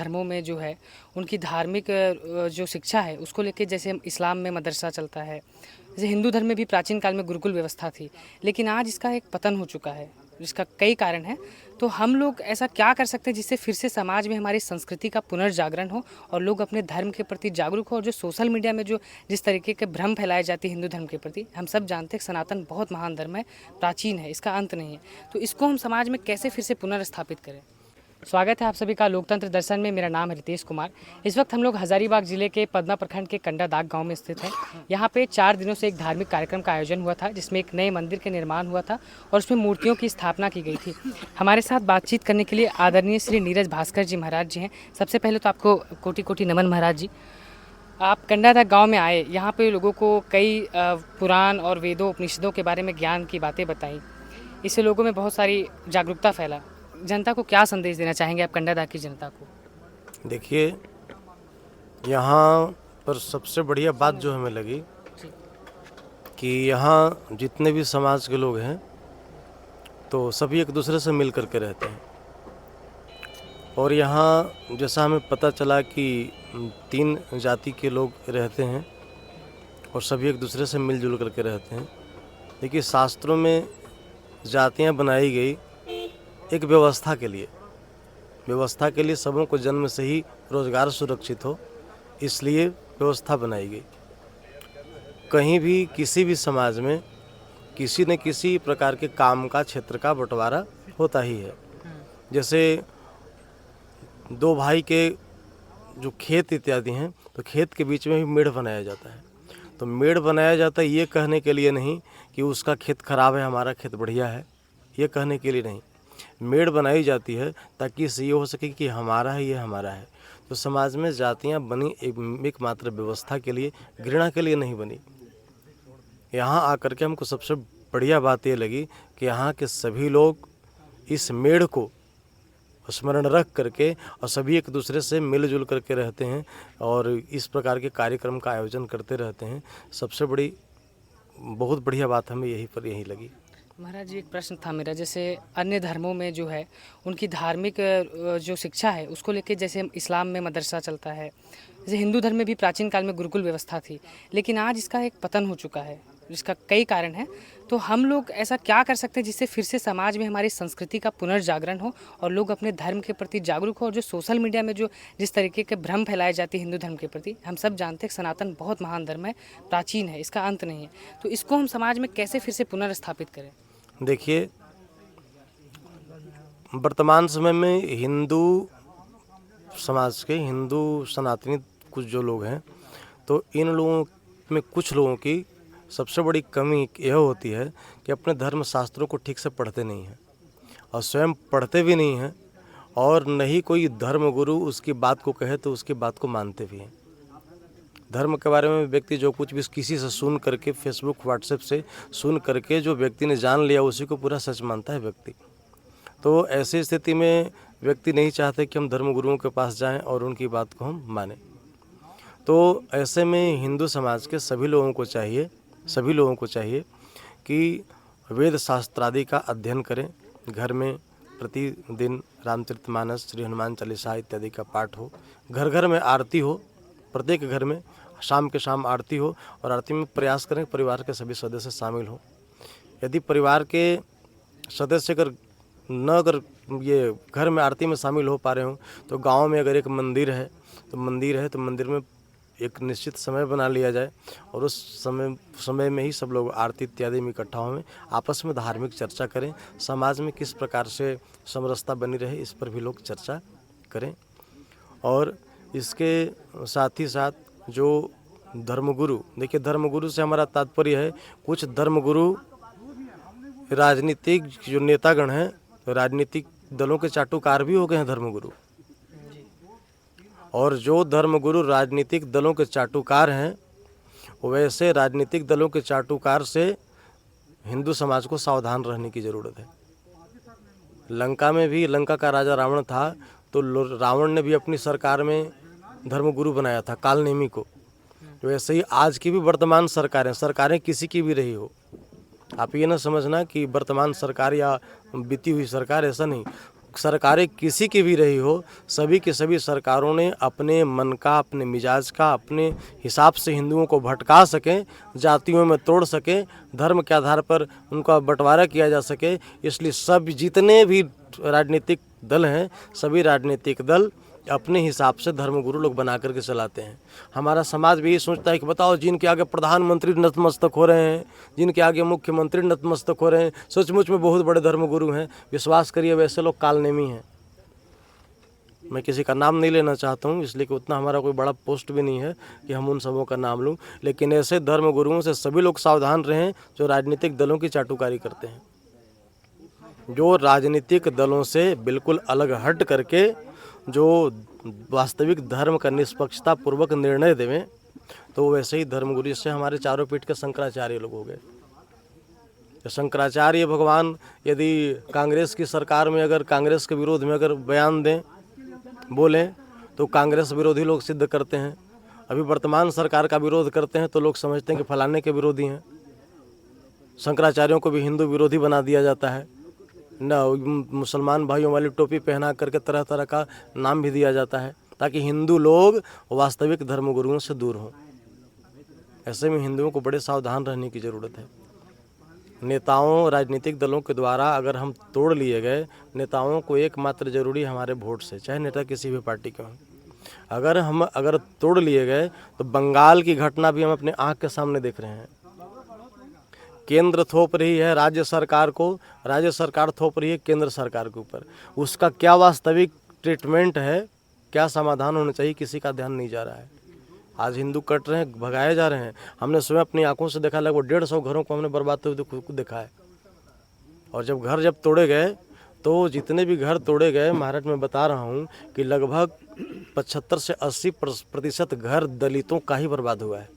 धर्मों में जो है उनकी धार्मिक जो शिक्षा है उसको लेके, जैसे इस्लाम में मदरसा चलता है, जैसे हिंदू धर्म में भी प्राचीन काल में गुरुकुल व्यवस्था थी, लेकिन आज इसका एक पतन हो चुका है जिसका कई कारण है। तो हम लोग ऐसा क्या कर सकते हैं जिससे फिर से समाज में हमारी संस्कृति का पुनर्जागरण हो और लोग अपने धर्म के प्रति जागरूक हो। और जो सोशल मीडिया में जो जिस तरीके के भ्रम फैलाए जाते हैं हिंदू धर्म के प्रति, हम सब जानते हैं सनातन बहुत महान धर्म है, प्राचीन है, इसका अंत नहीं है। तो इसको हम समाज में कैसे फिर से पुनर्स्थापित करें। स्वागत है आप सभी का लोकतंत्र दर्शन में। मेरा नाम है रितेश कुमार। इस वक्त हम लोग हजारीबाग जिले के पदमा प्रखंड के कंडादाग गांव में स्थित हैं। यहाँ पे 4 दिनों से एक धार्मिक कार्यक्रम का आयोजन हुआ था जिसमें एक नए मंदिर के निर्माण हुआ था और उसमें मूर्तियों की स्थापना की गई थी। हमारे साथ बातचीत करने के लिए आदरणीय श्री नीरज भास्कर जी महाराज जी हैं। सबसे पहले तो आपको कोटि कोटि नमन महाराज जी। आप कंडादाग गाँव में आए, यहाँ पे लोगों को कई पुराण और वेदों उपनिषदों के बारे में ज्ञान की बातें बताई, इससे लोगों में बहुत सारी जागरूकता फैला। जनता को क्या संदेश देना चाहेंगे आप कंडादाग की जनता को? देखिए, यहाँ पर सबसे बढ़िया बात जो हमें लगी कि यहाँ जितने भी समाज के लोग हैं तो सभी एक दूसरे से मिल कर के रहते हैं। और यहाँ जैसा हमें पता चला कि 3 जाति के लोग रहते हैं और सभी एक दूसरे से मिलजुल करके रहते हैं। देखिए, शास्त्रों में जातियाँ बनाई गई एक व्यवस्था के लिए सबों को जन्म से ही रोजगार सुरक्षित हो, इसलिए व्यवस्था बनाई गई। कहीं भी किसी भी समाज में किसी न किसी प्रकार के काम का क्षेत्र का बंटवारा होता ही है। जैसे 2 भाई के जो खेत इत्यादि हैं तो खेत के बीच में भी मेड़ बनाया जाता है। तो मेड़ बनाया जाता है ये कहने के लिए नहीं कि उसका खेत खराब है, हमारा खेत बढ़िया है, ये कहने के लिए नहीं। मेड़ बनाई जाती है ताकि इससे ये हो सके कि हमारा है, ये हमारा है। तो समाज में जातियाँ बनी एकमात्र व्यवस्था के लिए, घृणा के लिए नहीं बनी। यहाँ आकर के हमको सबसे बढ़िया बात ये लगी कि यहाँ के सभी लोग इस मेड़ को स्मरण रख करके और सभी एक दूसरे से मिलजुल करके रहते हैं और इस प्रकार के कार्यक्रम का आयोजन करते रहते हैं। सबसे बड़ी बहुत बढ़िया बात हमें यही लगी। महाराज जी, एक प्रश्न था मेरा, जैसे अन्य धर्मों में जो है उनकी धार्मिक जो शिक्षा है उसको लेके, जैसे इस्लाम में मदरसा चलता है, जैसे हिंदू धर्म में भी प्राचीन काल में गुरुकुल व्यवस्था थी, लेकिन आज इसका एक पतन हो चुका है जिसका कई कारण है। तो हम लोग ऐसा क्या कर सकते हैं जिससे फिर से समाज में हमारी संस्कृति का पुनर्जागरण हो और लोग अपने धर्म के प्रति जागरूक हो। और जो सोशल मीडिया में जो जिस तरीके के भ्रम फैलाए जाते हैं हिंदू धर्म के प्रति, हम सब जानते हैं सनातन बहुत महान धर्म है, प्राचीन है, इसका अंत नहीं है। तो इसको हम समाज में कैसे फिर से पुनर्स्थापित करें? देखिए, वर्तमान समय में हिंदू समाज के हिंदू सनातनी कुछ जो लोग हैं, तो इन लोगों में कुछ लोगों की सबसे बड़ी कमी यह होती है कि अपने धर्म शास्त्रों को ठीक से पढ़ते नहीं हैं और स्वयं पढ़ते भी नहीं हैं, और न ही कोई धर्म गुरु उसकी बात को कहे तो उसकी बात को मानते भी हैं। धर्म के बारे में व्यक्ति जो कुछ भी किसी से सुन करके, फेसबुक व्हाट्सएप से सुन करके जो व्यक्ति ने जान लिया उसी को पूरा सच मानता है व्यक्ति। तो ऐसी स्थिति में व्यक्ति नहीं चाहते कि हम धर्म गुरुओं के पास जाएं और उनकी बात को हम मानें। तो ऐसे में हिंदू समाज के सभी लोगों को चाहिए कि वेद शास्त्र आदि का अध्ययन करें। घर में प्रतिदिन रामचरितमानस, श्री हनुमान चालीसा इत्यादि का पाठ हो, घर घर में आरती हो, प्रत्येक घर में शाम के शाम आरती हो, और आरती में प्रयास करें परिवार के सभी सदस्य शामिल हों। यदि परिवार के सदस्य अगर ये घर में आरती में शामिल हो पा रहे हो तो गांव में अगर एक मंदिर है तो मंदिर में एक निश्चित समय बना लिया जाए और उस समय में ही सब लोग आरती इत्यादि में इकट्ठा हों, आपस में धार्मिक चर्चा करें। समाज में किस प्रकार से समरसता बनी रहे इस पर भी लोग चर्चा करें। और इसके साथ ही साथ जो धर्मगुरु, देखिए धर्मगुरु से हमारा तात्पर्य है कुछ धर्मगुरु राजनीतिक जो नेतागण हैं, राजनीतिक दलों के चाटुकार भी हो गए हैं धर्मगुरु। और जो धर्मगुरु राजनीतिक दलों के चाटुकार हैं, वैसे राजनीतिक दलों के चाटुकार से हिंदू समाज को सावधान रहने की ज़रूरत है। लंका का राजा रावण था, तो रावण ने भी अपनी सरकार में धर्मगुरु बनाया था कालनेमी को। वैसे ही आज की भी वर्तमान सरकारें किसी की भी रही हो, आप ये ना समझना कि वर्तमान सरकार या बीती हुई सरकार, ऐसा नहीं। सरकारें किसी की भी रही हो, सभी की सभी सरकारों ने अपने मन का, अपने मिजाज का, अपने हिसाब से हिंदुओं को भटका सकें, जातियों में तोड़ सकें, धर्म के आधार पर उनका बंटवारा किया जा सके, इसलिए सब जितने भी राजनीतिक दल हैं, सभी राजनीतिक दल अपने हिसाब से धर्मगुरु लोग बना करके चलाते हैं। हमारा समाज भी यही सोचता है कि बताओ, जिनके आगे प्रधानमंत्री नतमस्तक हो रहे हैं, जिनके आगे मुख्यमंत्री नतमस्तक हो रहे हैं, सचमुच में बहुत बड़े धर्मगुरु हैं। विश्वास करिए, वैसे लोग कालनेमी हैं। मैं किसी का नाम नहीं लेना चाहता हूँ, इसलिए कि उतना हमारा कोई बड़ा पोस्ट भी नहीं है कि हम उन सबों का नाम लूँ, लेकिन ऐसे धर्मगुरुओं से सभी लोग सावधान रहें जो राजनीतिक दलों की चाटुकारी करते हैं, जो राजनीतिक दलों से बिल्कुल अलग हट करके जो वास्तविक धर्म का निष्पक्षता पूर्वक निर्णय देवें, तो वैसे ही धर्मगुरु, जैसे हमारे चारों पीठ के शंकराचार्य लोग हो गए। शंकराचार्य भगवान यदि कांग्रेस की सरकार में अगर कांग्रेस के विरोध में अगर बयान दें, बोलें, तो कांग्रेस विरोधी लोग सिद्ध करते हैं। अभी वर्तमान सरकार का विरोध करते हैं तो लोग समझते हैं कि फलाने के विरोधी हैं। शंकराचार्यों को भी हिंदू विरोधी बना दिया जाता है न, मुसलमान भाइयों वाली टोपी पहना करके तरह तरह का नाम भी दिया जाता है, ताकि हिंदू लोग वास्तविक धर्मगुरुओं से दूर हों। ऐसे में हिंदुओं को बड़े सावधान रहने की ज़रूरत है। नेताओं, राजनीतिक दलों के द्वारा अगर हम तोड़ लिए गए, नेताओं को एकमात्र जरूरी हमारे वोट से, चाहे नेता किसी भी पार्टी के हों, अगर तोड़ लिए गए, तो बंगाल की घटना भी हम अपने आँख के सामने देख रहे हैं। केंद्र थोप रही है राज्य सरकार को, राज्य सरकार थोप रही है केंद्र सरकार के ऊपर। उसका क्या वास्तविक ट्रीटमेंट है, क्या समाधान होना चाहिए, किसी का ध्यान नहीं जा रहा है। आज हिंदू कट रहे हैं, भगाए जा रहे हैं। हमने स्वयं अपनी आंखों से देखा, लगभग 150 घरों को हमने बर्बाद होते हुए देखा है। और जब तोड़े गए, तो जितने भी घर तोड़े गए, महाराज मैं बता रहा हूँ कि लगभग 75 से 80% घर दलितों का ही बर्बाद हुआ है।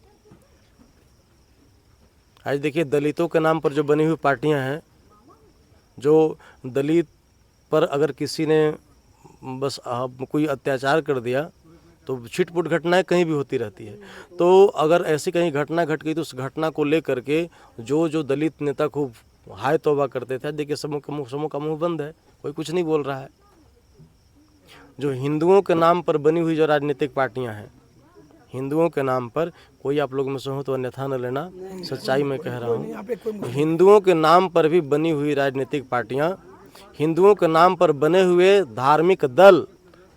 आज देखिए, दलितों के नाम पर जो बनी हुई पार्टियां हैं, जो दलित पर अगर किसी ने बस कोई अत्याचार कर दिया, तो छिटपुट घटनाएं कहीं भी होती रहती है। तो अगर ऐसी कहीं घटना घट गई, तो उस घटना को लेकर के जो दलित नेता खूब हाय तौबा करते थे, देखिए समूह का मुंह बंद है, कोई कुछ नहीं बोल रहा है। जो हिंदुओं के नाम पर बनी हुई जो राजनीतिक पार्टियां हैं, हिंदुओं के नाम पर, कोई आप लोग में से हो तो अन्यथा न लेना, सच्चाई में कह रहा हूँ, हिंदुओं के नाम पर भी बनी हुई राजनीतिक पार्टियां, हिंदुओं के नाम पर बने हुए धार्मिक दल,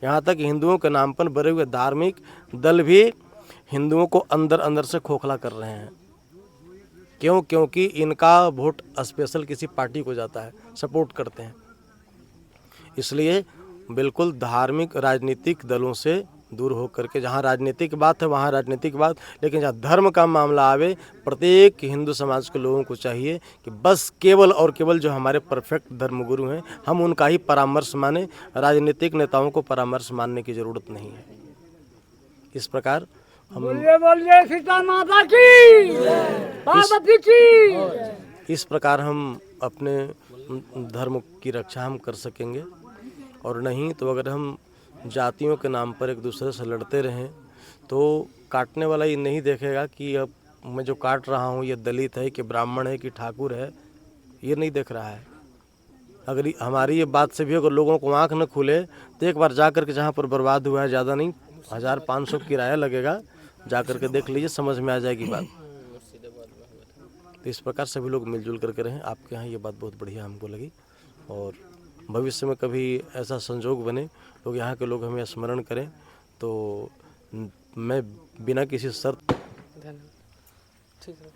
यहाँ तक हिंदुओं के नाम पर बने हुए धार्मिक दल भी हिंदुओं को अंदर अंदर से खोखला कर रहे हैं। क्यों? क्योंकि इनका वोट स्पेशल किसी पार्टी को जाता है, सपोर्ट करते हैं। इसलिए बिल्कुल धार्मिक राजनीतिक दलों से दूर होकर के, जहाँ राजनीतिक बात है वहाँ राजनीतिक बात, लेकिन जहाँ धर्म का मामला आवे, प्रत्येक हिंदू समाज के लोगों को चाहिए कि बस केवल और केवल जो हमारे परफेक्ट धर्मगुरु हैं, हम उनका ही परामर्श माने। राजनीतिक नेताओं को परामर्श मानने की जरूरत नहीं है। इस प्रकार हम बोलिए सीता माता की, पार्वती की। इस प्रकार हम अपने धर्म की रक्षा हम कर सकेंगे, और नहीं तो अगर हम जातियों के नाम पर एक दूसरे से लड़ते रहें, तो काटने वाला ये नहीं देखेगा कि अब मैं जो काट रहा हूँ ये दलित है कि ब्राह्मण है कि ठाकुर है, ये नहीं देख रहा है। अगर हमारी ये बात से भी अगर लोगों को आँख न खुले, तो एक बार जा कर के जहाँ पर बर्बाद हुआ है, ज़्यादा नहीं, 1500 किराया लगेगा, जा कर के देख लीजिए, समझ में आ जाएगी बात। तो इस प्रकार सभी लोग मिलजुल करके रहें। आपके यहाँ ये बात बहुत बढ़िया हमको लगी, और भविष्य में कभी ऐसा संजोग बने, लोग यहाँ के लोग हमें स्मरण करें, तो मैं बिना किसी शर्त धन्यवाद। ठीक है।